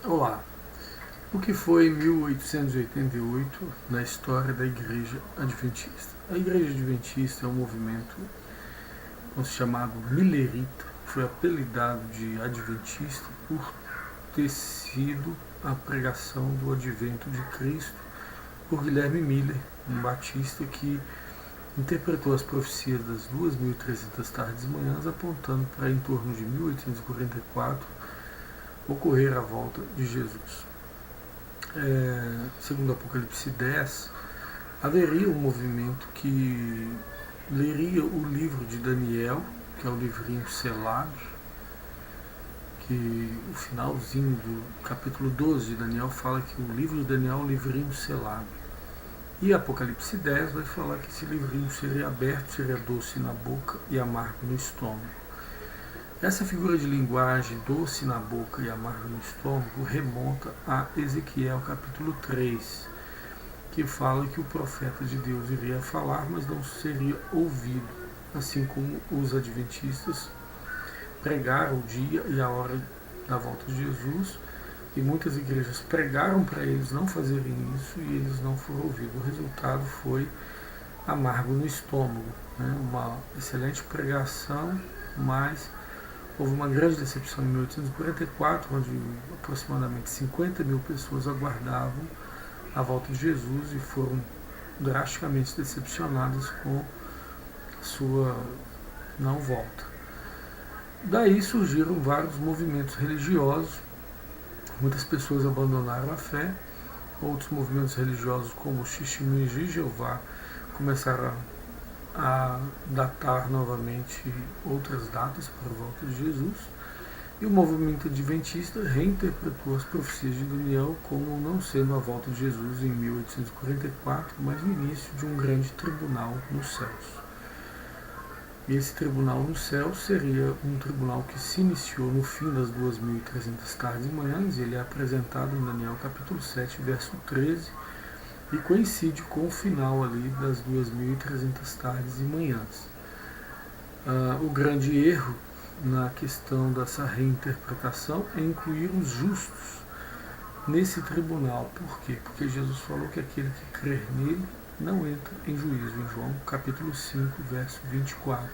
Olá, o que foi 1888 na história da Igreja Adventista? A Igreja Adventista é um movimento chamado Millerita, foi apelidado de Adventista por ter sido a pregação do advento de Cristo por Guilherme Miller, um batista que interpretou as profecias das 2.300 tardes e manhãs, apontando para em torno de 1844 ocorrer a volta de Jesus. Segundo Apocalipse 10, haveria um movimento que leria o livro de Daniel, que é o livrinho selado, que o finalzinho do capítulo 12 de Daniel fala que o livro de Daniel é um livrinho selado. E Apocalipse 10 vai falar que esse livrinho seria aberto, seria doce na boca e amargo no estômago. Essa figura de linguagem doce na boca e amargo no estômago remonta a Ezequiel capítulo 3, que fala que o profeta de Deus iria falar, mas não seria ouvido, assim como os adventistas pregaram o dia e a hora da volta de Jesus, e muitas igrejas pregaram para eles não fazerem isso e eles não foram ouvidos. O resultado foi amargo no estômago, né? Uma excelente pregação, mas houve uma grande decepção em 1844, onde aproximadamente 50 mil pessoas aguardavam a volta de Jesus e foram drasticamente decepcionadas com sua não volta. Daí surgiram vários movimentos religiosos, muitas pessoas abandonaram a fé, outros movimentos religiosos como o Testemunhas de Jeová começaram a datar novamente outras datas para a volta de Jesus, e o movimento adventista reinterpretou as profecias de Daniel como não sendo a volta de Jesus em 1844, mas o início de um grande tribunal nos céus. E esse tribunal nos céus seria um tribunal que se iniciou no fim das 2.300 tardes e manhãs, ele é apresentado em Daniel capítulo 7, verso 13, e coincide com o final ali das 2.300 tardes e manhãs. O grande erro na questão dessa reinterpretação é incluir os justos nesse tribunal. Por quê? Porque Jesus falou que aquele que crer nele não entra em juízo, em João capítulo 5, verso 24.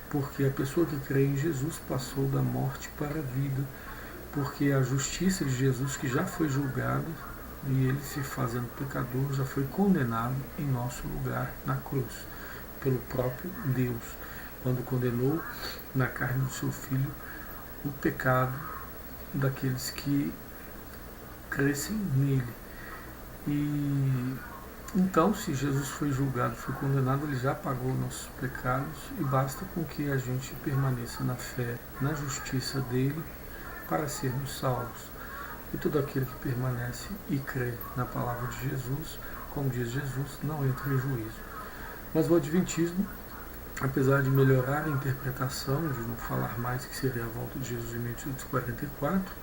Porque a pessoa que crê em Jesus passou da morte para a vida, porque a justiça de Jesus, que já foi julgada, e ele, se fazendo pecador, já foi condenado em nosso lugar na cruz, pelo próprio Deus, quando condenou na carne do seu Filho o pecado daqueles que crescem nele. E então, se Jesus foi julgado, foi condenado, ele já pagou nossos pecados, e basta com que a gente permaneça na fé, na justiça dele, para sermos salvos. E todo aquele que permanece e crê na palavra de Jesus, como diz Jesus, não entra em juízo. Mas o Adventismo, apesar de melhorar a interpretação, de não falar mais que seria a volta de Jesus em 1844,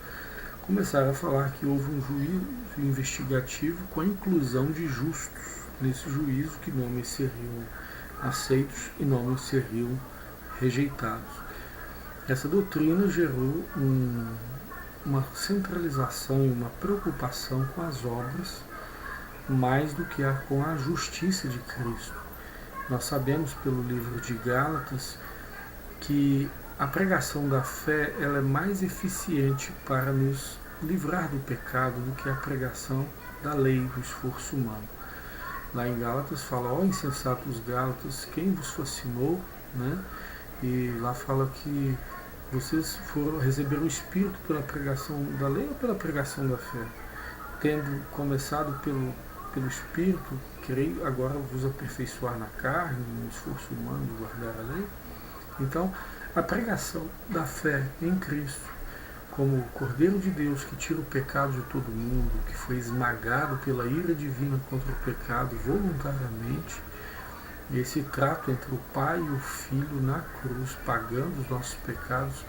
começaram a falar que houve um juízo investigativo com a inclusão de justos nesse juízo, que nomes seriam aceitos e nomes seriam rejeitados. Essa doutrina gerou uma centralização e uma preocupação com as obras, mais do que com a justiça de Cristo. Nós sabemos pelo livro de Gálatas que a pregação da fé ela é mais eficiente para nos livrar do pecado do que a pregação da lei, do esforço humano. Lá em Gálatas fala, ó insensatos Gálatas, quem vos fascinou, né? E lá fala que vocês receberam o Espírito pela pregação da lei ou pela pregação da fé? Tendo começado pelo Espírito, creio agora vos aperfeiçoar na carne, no esforço humano de guardar a lei. Então, a pregação da fé em Cristo, como o Cordeiro de Deus que tira o pecado de todo mundo, que foi esmagado pela ira divina contra o pecado voluntariamente, e esse trato entre o Pai e o Filho na cruz, pagando os nossos pecados,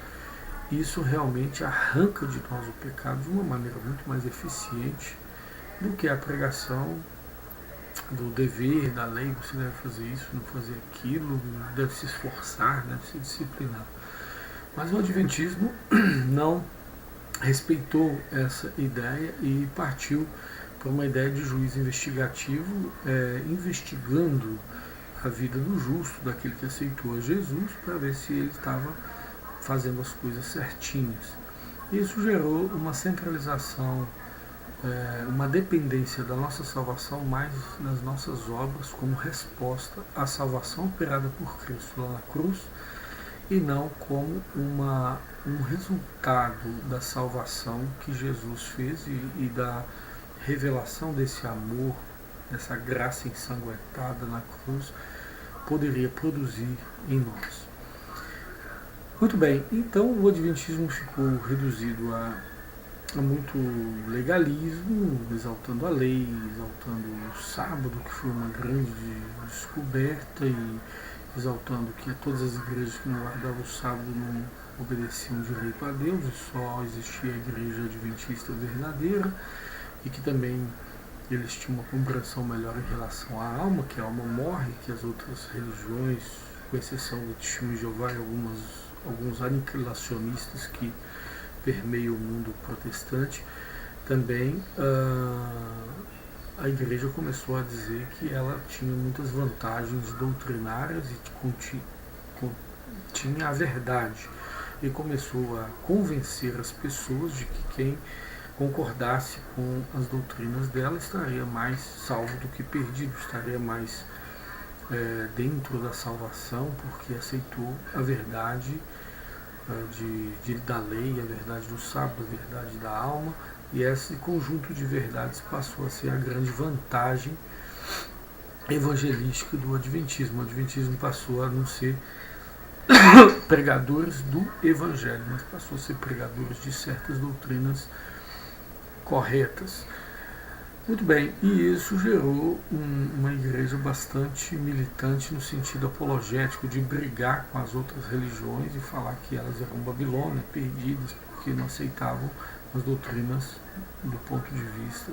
isso realmente arranca de nós o pecado de uma maneira muito mais eficiente do que a pregação do dever, da lei, você deve fazer isso, não fazer aquilo, deve se esforçar, deve se disciplinar. Mas o Adventismo não respeitou essa ideia e partiu para uma ideia de juiz investigativo, investigando a vida do justo, daquele que aceitou a Jesus, para ver se ele estava fazendo as coisas certinhas. Isso gerou uma centralização, uma dependência da nossa salvação mais nas nossas obras como resposta à salvação operada por Cristo lá na cruz, e não como um resultado da salvação que Jesus fez e da revelação desse amor, dessa graça ensanguentada na cruz, poderia produzir em nós. Muito bem, então o Adventismo ficou reduzido a muito legalismo, exaltando a lei, exaltando o sábado, que foi uma grande descoberta, e exaltando que todas as igrejas que não guardavam o sábado não obedeciam direito a Deus, e só existia a igreja adventista verdadeira, e que também eles tinham uma compreensão melhor em relação à alma, que a alma morre, que as outras religiões, com exceção do Testemunho de Jeová e alguns aniquilacionistas que permeiam o mundo protestante, também a igreja começou a dizer que ela tinha muitas vantagens doutrinárias e tinha a verdade, e começou a convencer as pessoas de que quem concordasse com as doutrinas dela estaria mais salvo do que perdido, estaria mais dentro da salvação, porque aceitou a verdade da lei, a verdade do sábado, a verdade da alma, e esse conjunto de verdades passou a ser a grande vantagem evangelística do Adventismo. O Adventismo passou a não ser pregadores do Evangelho, mas passou a ser pregadores de certas doutrinas corretas. Muito bem, e isso gerou uma igreja bastante militante no sentido apologético, de brigar com as outras religiões e falar que elas eram Babilônia, perdidas, porque não aceitavam as doutrinas do ponto de vista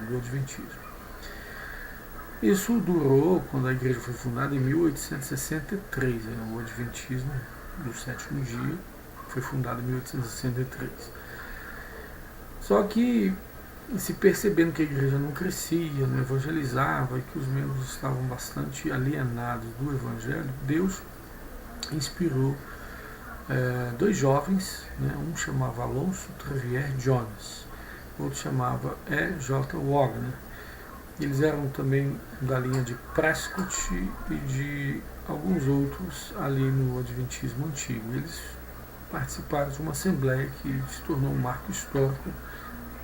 do Adventismo. Isso durou quando a igreja foi fundada em 1863, o Adventismo do sétimo dia foi fundado em 1863. Só que, se percebendo que a igreja não crescia, não evangelizava e que os membros estavam bastante alienados do Evangelho, Deus inspirou dois jovens, um chamava Alonso Trevier Jones, outro chamava E.J. Wagner. Eles eram também da linha de Prescott e de alguns outros ali no Adventismo antigo. Eles participaram de uma assembleia que se tornou um marco histórico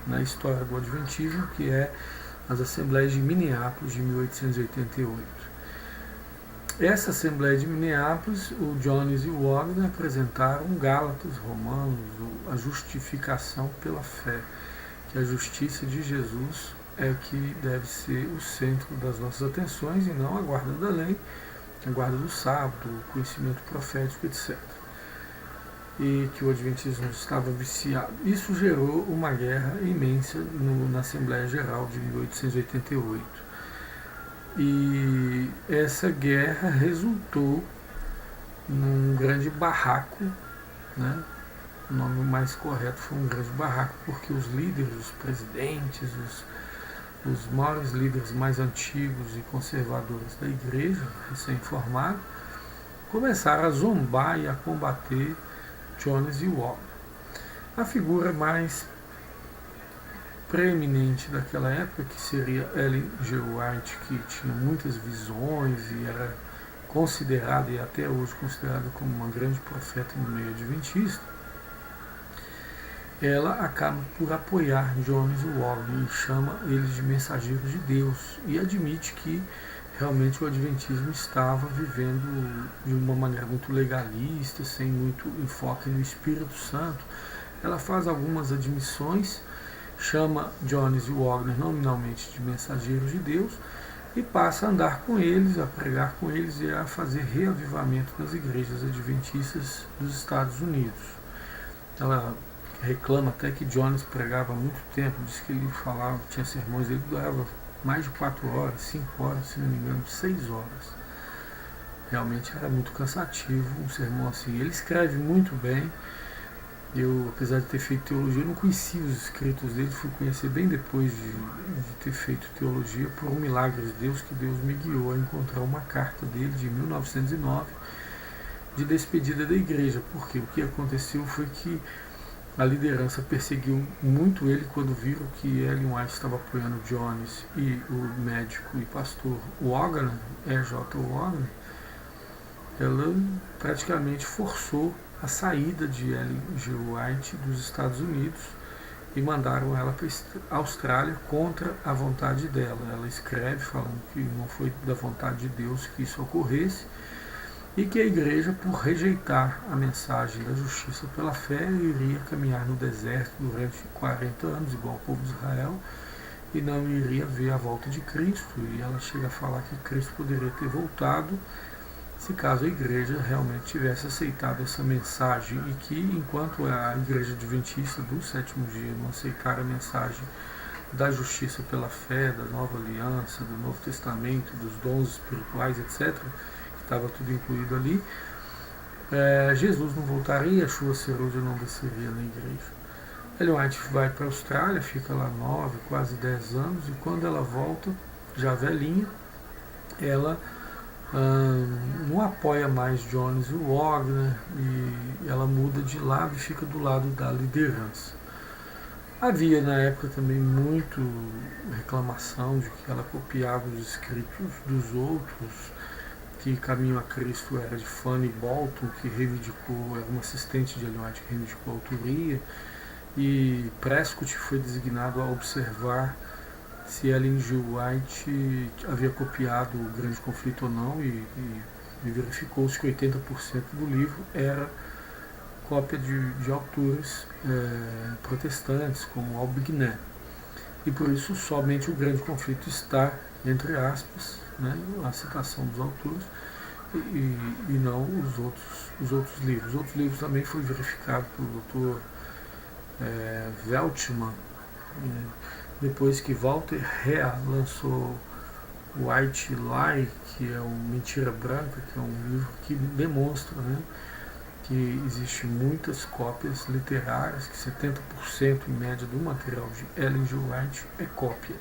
na história do Adventismo, que é as Assembleias de Minneapolis de 1888. Essa Assembleia de Minneapolis, o Jones e o Wagner apresentaram Gálatas, Romanos, a justificação pela fé, que a justiça de Jesus é que deve ser o centro das nossas atenções e não a guarda da lei, a guarda do sábado, o conhecimento profético, etc. E que o Adventismo estava viciado. Isso gerou uma guerra imensa na Assembleia Geral de 1888. E essa guerra resultou num grande barraco, o nome mais correto foi um grande barraco, porque os líderes, os presidentes, os maiores líderes mais antigos e conservadores da igreja, recém-formados, começaram a zombar e a combater Jones e Wagner. A figura mais preeminente daquela época, que seria Ellen G. White, que tinha muitas visões e era considerada, e até hoje considerada, como uma grande profeta no meio adventista, ela acaba por apoiar Jones e Wagner e chama eles de mensageiros de Deus, e admite que realmente o Adventismo estava vivendo de uma maneira muito legalista, sem muito enfoque no Espírito Santo. Ela faz algumas admissões, chama Jones e Wagner nominalmente de mensageiros de Deus e passa a andar com eles, a pregar com eles e a fazer reavivamento nas igrejas adventistas dos Estados Unidos. Ela reclama até que Jones pregava há muito tempo, diz que ele falava, tinha sermões dele que duravam mais de 4 horas, 5 horas, se não me engano, 6 horas. Realmente era muito cansativo um sermão assim. Ele escreve muito bem, Eu, apesar de ter feito teologia, não conhecia os escritos dele, fui conhecer bem depois de ter feito teologia, por um milagre de Deus, que Deus me guiou a encontrar uma carta dele de 1909, de despedida da igreja, porque o que aconteceu foi que a liderança perseguiu muito ele quando viram que Ellen White estava apoiando Jones e o médico e pastor Wagner, E.J. Wagner. Ela praticamente forçou a saída de Ellen G. White dos Estados Unidos e mandaram ela para a Austrália contra a vontade dela. Ela escreve falando que não foi da vontade de Deus que isso ocorresse e que a igreja, por rejeitar a mensagem da justiça pela fé, iria caminhar no deserto durante 40 anos, igual ao povo de Israel, e não iria ver a volta de Cristo. E ela chega a falar que Cristo poderia ter voltado se caso a igreja realmente tivesse aceitado essa mensagem, e que enquanto a igreja adventista do sétimo dia não aceitar a mensagem da justiça pela fé, da nova aliança, do Novo Testamento, dos dons espirituais, etc., que estava tudo incluído ali, Jesus não voltaria, a chuva serôdia não desceria na igreja. Ellen White vai para a Austrália, fica lá 9, quase 10 anos, e quando ela volta, já velhinha, ela não apoia mais Jones e Wagner, e ela muda de lado e fica do lado da liderança. Havia na época também muito reclamação de que ela copiava os escritos dos outros, que Caminho a Cristo era de Fanny Bolton, que reivindicou, era uma assistente de Ellen White que reivindicou a autoria, e Prescott foi designado a observar se Ellen G. White havia copiado o Grande Conflito ou não, e verificou-se que 80% do livro era cópia de autores protestantes, como Aubigné. E por isso somente o Grande Conflito está, entre aspas, né, a citação dos autores, e não os outros livros. Os outros livros também foi verificado pelo Dr. Veltman, depois que Walter Rea lançou White Lie, que é um Mentira Branca, que é um livro que demonstra, né, que existe muitas cópias literárias, que 70% em média do material de Ellen G. White é cópia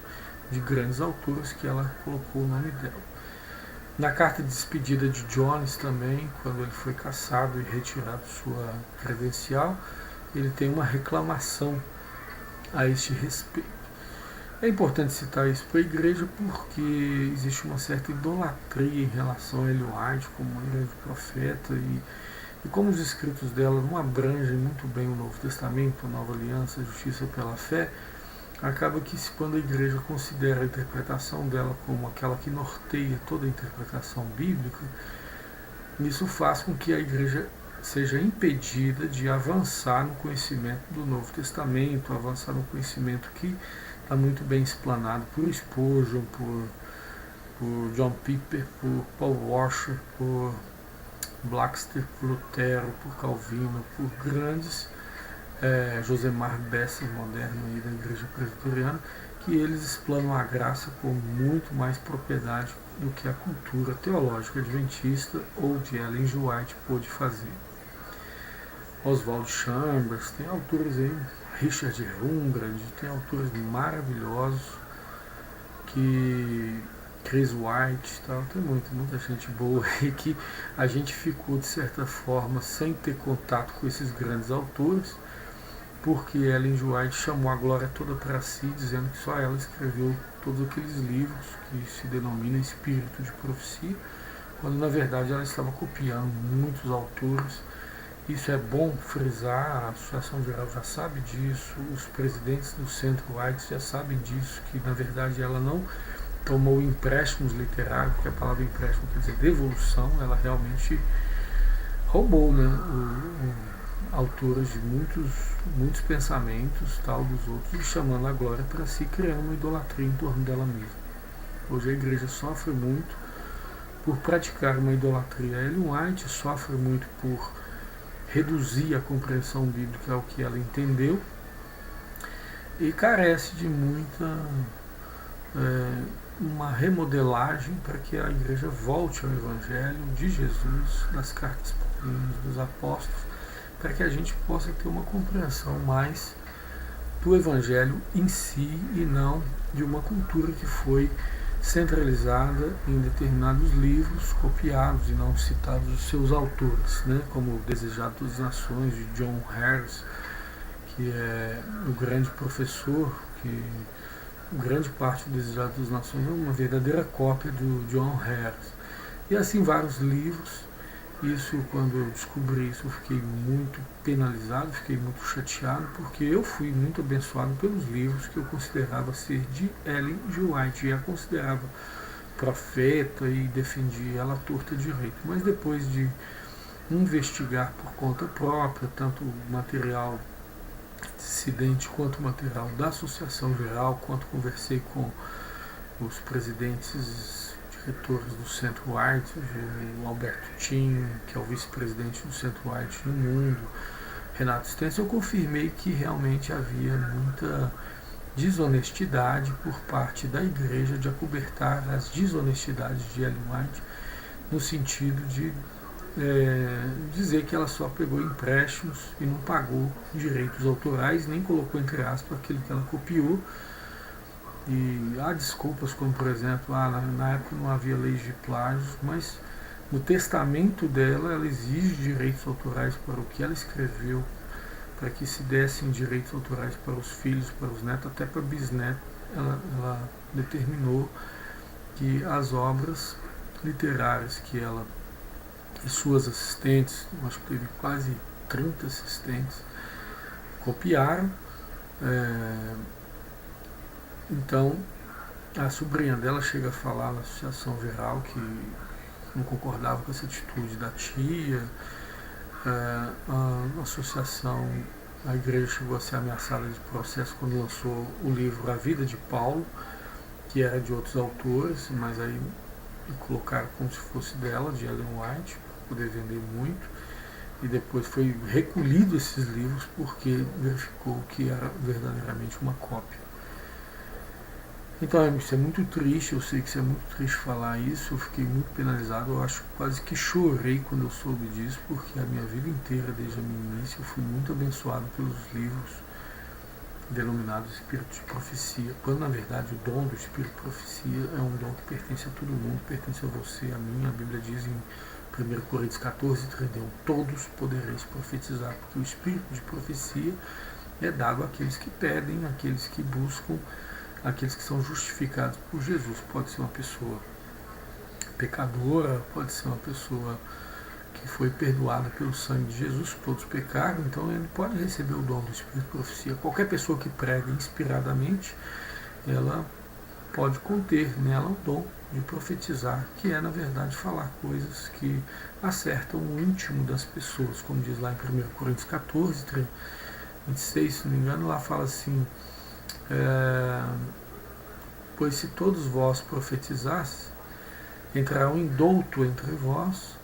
de grandes autores que ela colocou o nome dela. Na carta de despedida de Jones também, quando ele foi cassado e retirado sua credencial, ele tem uma reclamação a este respeito. É importante citar isso para a igreja porque existe uma certa idolatria em relação a Ellen White como um grande profeta, e como os escritos dela não abrangem muito bem o Novo Testamento, a Nova Aliança, a justiça pela fé, acaba que quando a igreja considera a interpretação dela como aquela que norteia toda a interpretação bíblica, isso faz com que a igreja seja impedida de avançar no conhecimento do Novo Testamento, avançar no conhecimento que está muito bem explanado por Spurgeon, por John Piper, por Paul Washer, por Baxter, por Lutero, por Calvino, por grandes Josemar Besser, moderno aí da Igreja Presbiteriana, que eles explanam a graça com muito mais propriedade do que a cultura teológica adventista ou de Ellen G. White pôde fazer. Oswald Chambers, tem autores aí, Richard Wurmbrand, tem autores maravilhosos, que Chris White, tal, tem muita gente boa aí que a gente ficou de certa forma sem ter contato com esses grandes autores, porque Ellen G. White chamou a glória toda para si, dizendo que só ela escreveu todos aqueles livros que se denomina Espírito de Profecia, quando na verdade ela estava copiando muitos autores. Isso é bom frisar, a Associação Geral já sabe disso, os presidentes do Centro White já sabem disso, que na verdade ela não tomou empréstimos literários, porque a palavra empréstimo quer dizer devolução, ela realmente roubou, né, autores de muitos pensamentos tal dos outros, e chamando a glória para si, criando uma idolatria em torno dela mesma. Hoje a igreja sofre muito por praticar uma idolatria. Ellen White sofre muito por reduzir a compreensão bíblica ao que ela entendeu, e carece de uma remodelagem para que a igreja volte ao Evangelho de Jesus, das cartas paulinas, dos apóstolos, para que a gente possa ter uma compreensão mais do Evangelho em si e não de uma cultura que foi centralizada em determinados livros, copiados e não citados os seus autores, né, como O Desejado das Nações, de John Harris, que é o grande professor, que grande parte do Desejado das Nações é uma verdadeira cópia do John Harris. E assim vários livros. Isso, quando eu descobri isso, eu fiquei muito penalizado, fiquei muito chateado, porque eu fui muito abençoado pelos livros que eu considerava ser de Ellen G. White, e a considerava profeta e defendia ela à torta direito. Mas depois de investigar por conta própria, tanto o material dissidente quanto o material da Associação Geral, quanto conversei com os presidentes diretores do Centro White, o Alberto Tim, que é o vice-presidente do Centro White no mundo, Renato Stenson, eu confirmei que realmente havia muita desonestidade por parte da igreja de acobertar as desonestidades de Ellen White, no sentido de dizer que ela só pegou empréstimos e não pagou direitos autorais, nem colocou entre aspas aquilo que ela copiou. E há desculpas, como por exemplo, na época não havia leis de plágio, mas no testamento dela ela exige direitos autorais para o que ela escreveu, para que se dessem direitos autorais para os filhos, para os netos, até para bisnetos. Ela determinou que as obras literárias que ela e suas assistentes, acho que teve quase 30 assistentes, copiaram. Então, a sobrinha dela chega a falar na Associação Geral que não concordava com essa atitude da tia. A associação, a igreja chegou a ser ameaçada de processo quando lançou o livro A Vida de Paulo, que era de outros autores, mas aí colocaram como se fosse dela, de Ellen White, para poder vender muito. E depois foi recolhido esses livros porque verificou que era verdadeiramente uma cópia. Então, isso é muito triste, eu sei que isso é muito triste falar isso, eu fiquei muito penalizado, eu acho quase que chorei quando eu soube disso, porque a minha vida inteira, desde o início, eu fui muito abençoado pelos livros denominados Espírito de Profecia, quando na verdade o dom do Espírito de Profecia é um dom que pertence a todo mundo, pertence a você, a mim. A Bíblia diz em 1 Coríntios 14, 31, todos podereis profetizar, porque o Espírito de Profecia é dado àqueles que pedem, àqueles que buscam, aqueles que são justificados por Jesus. Pode ser uma pessoa pecadora, pode ser uma pessoa que foi perdoada pelo sangue de Jesus, todos pecaram, então ele pode receber o dom do Espírito de Profecia. Qualquer pessoa que prega inspiradamente, ela pode conter nela o dom de profetizar, que é na verdade falar coisas que acertam o íntimo das pessoas, como diz lá em 1 Coríntios 14, 26, se não me engano, lá fala assim: pois se todos vós profetizasse, entrará um indouto entre vós,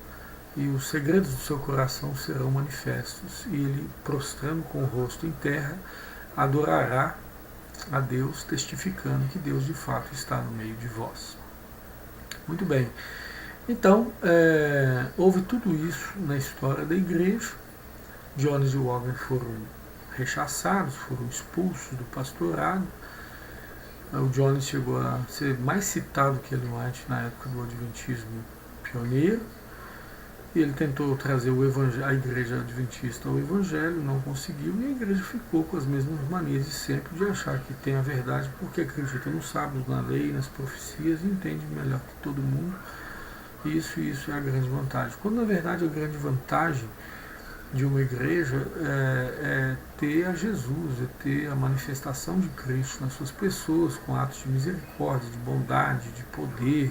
e os segredos do seu coração serão manifestos, e ele, prostrando com o rosto em terra, adorará a Deus, testificando que Deus de fato está no meio de vós. Muito bem. Então, houve tudo isso na história da igreja. Jones e Warren foram rechaçados, foram expulsos do pastorado. O Jones chegou a ser mais citado que Ellen White na época do Adventismo pioneiro. E ele tentou trazer a igreja adventista ao evangelho, não conseguiu, e a igreja ficou com as mesmas manias de sempre, de achar que tem a verdade porque acredita nos sábios, na lei, nas profecias, e entende melhor que todo mundo. Isso é a grande vantagem. Quando na verdade a grande vantagem de uma igreja é ter a Jesus, é ter a manifestação de Cristo nas suas pessoas, com atos de misericórdia, de bondade, de poder.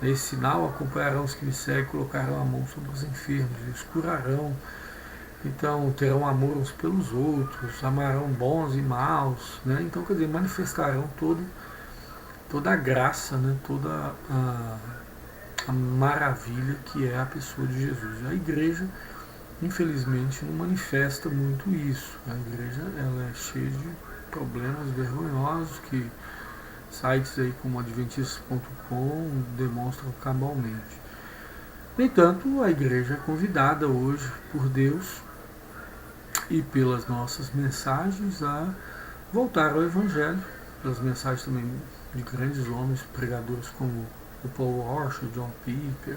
Esse sinal acompanharão os que me seguem, colocarão a mão sobre os enfermos e os curarão. Então terão amor uns pelos outros, amarão bons e maus, né? Então, quer dizer, manifestarão toda a graça, né? Toda a maravilha que é a pessoa de Jesus. A igreja, infelizmente, não manifesta muito isso. A igreja, ela é cheia de problemas vergonhosos que sites aí como adventistas.com demonstram cabalmente. No entanto, a igreja é convidada hoje por Deus e pelas nossas mensagens a voltar ao Evangelho, pelas mensagens também de grandes homens, pregadores como o Paul Washer, o John Piper,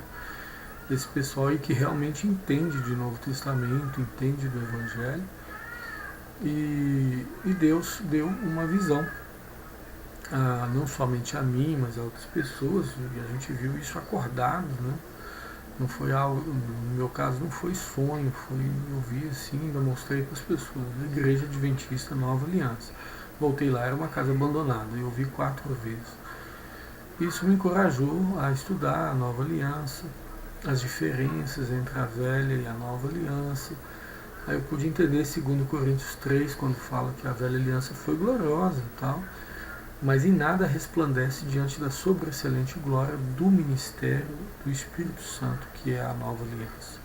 esse pessoal aí que realmente entende de Novo Testamento, entende do Evangelho, e Deus deu uma visão, não somente a mim, mas a outras pessoas, e a gente viu isso acordados, né? Não foi algo, no meu caso não foi sonho, eu vi assim, ainda mostrei para as pessoas, a Igreja Adventista Nova Aliança. Voltei lá, era uma casa abandonada, eu vi 4 vezes. Isso me encorajou a estudar a Nova Aliança, as diferenças entre a velha e a Nova Aliança. Aí eu pude entender 2 Coríntios 3, quando fala que a velha aliança foi gloriosa e tal, mas em nada resplandece diante da sobreexcelente glória do ministério do Espírito Santo, que é a Nova Aliança.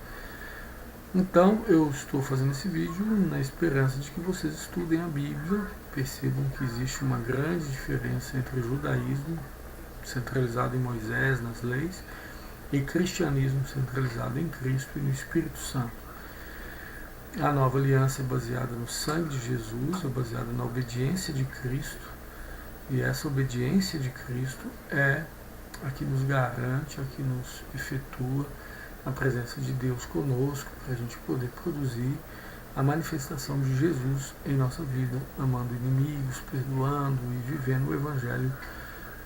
Então, eu estou fazendo esse vídeo na esperança de que vocês estudem a Bíblia, percebam que existe uma grande diferença entre o judaísmo, centralizado em Moisés, nas leis, e cristianismo, centralizado em Cristo e no Espírito Santo. A Nova Aliança é baseada no sangue de Jesus, é baseada na obediência de Cristo, e essa obediência de Cristo é a que nos garante, a que nos efetua a presença de Deus conosco, para a gente poder produzir a manifestação de Jesus em nossa vida, amando inimigos, perdoando e vivendo o Evangelho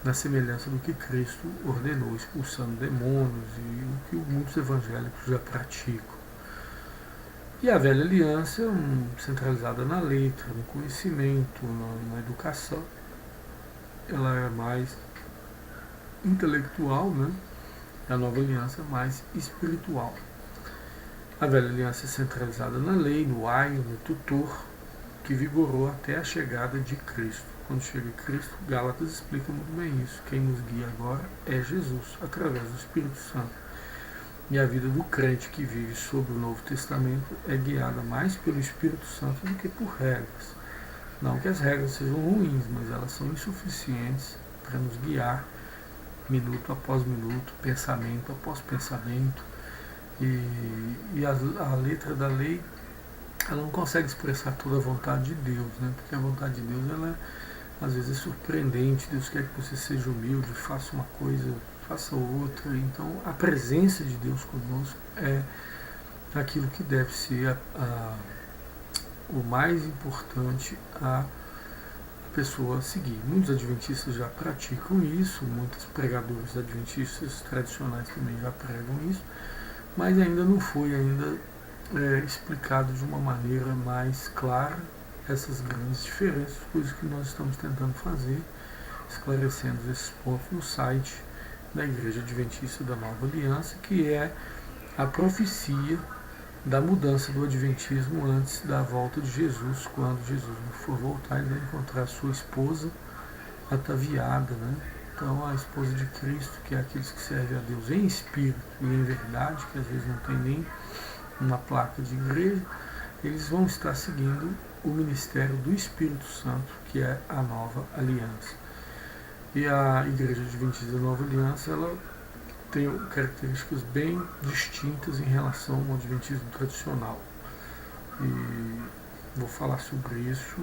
na semelhança do que Cristo ordenou, expulsando demônios e o que muitos evangélicos já praticam. E a velha aliança, centralizada na letra, no conhecimento, na educação, ela é mais intelectual, né? A nova aliança é mais espiritual. A velha aliança é centralizada na lei, no aio, no tutor, que vigorou até a chegada de Cristo. Quando chega Cristo, Gálatas explica muito bem isso. Quem nos guia agora é Jesus, através do Espírito Santo. E a vida do crente que vive sob o Novo Testamento é guiada mais pelo Espírito Santo do que por regras. Não que as regras sejam ruins, mas elas são insuficientes para nos guiar minuto após minuto, pensamento após pensamento. E a letra da lei, ela não consegue expressar toda a vontade de Deus, né? Porque a vontade de Deus, ela às vezes é surpreendente. Deus quer que você seja humilde, faça uma coisa, faça outra. Então a presença de Deus conosco é aquilo que deve ser o mais importante a pessoa seguir. Muitos adventistas já praticam isso, muitos pregadores adventistas tradicionais também já pregam isso, mas ainda não foi explicado de uma maneira mais clara essas grandes diferenças, coisas que nós estamos tentando fazer, esclarecendo esses pontos no site da Igreja Adventista da Nova Aliança, que é a profecia da mudança do Adventismo antes da volta de Jesus. Quando Jesus não for voltar, ele vai encontrar sua esposa ataviada, né? Então a esposa de Cristo, que é aqueles que servem a Deus em espírito e em verdade, que às vezes não tem nem uma placa de igreja, eles vão estar seguindo o ministério do Espírito Santo, que é a Nova Aliança. E a Igreja Adventista da Nova Aliança, ela tem características bem distintas em relação ao Adventismo tradicional. E vou falar sobre isso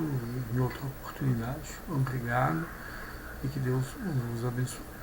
em outra oportunidade. Obrigado e que Deus nos abençoe.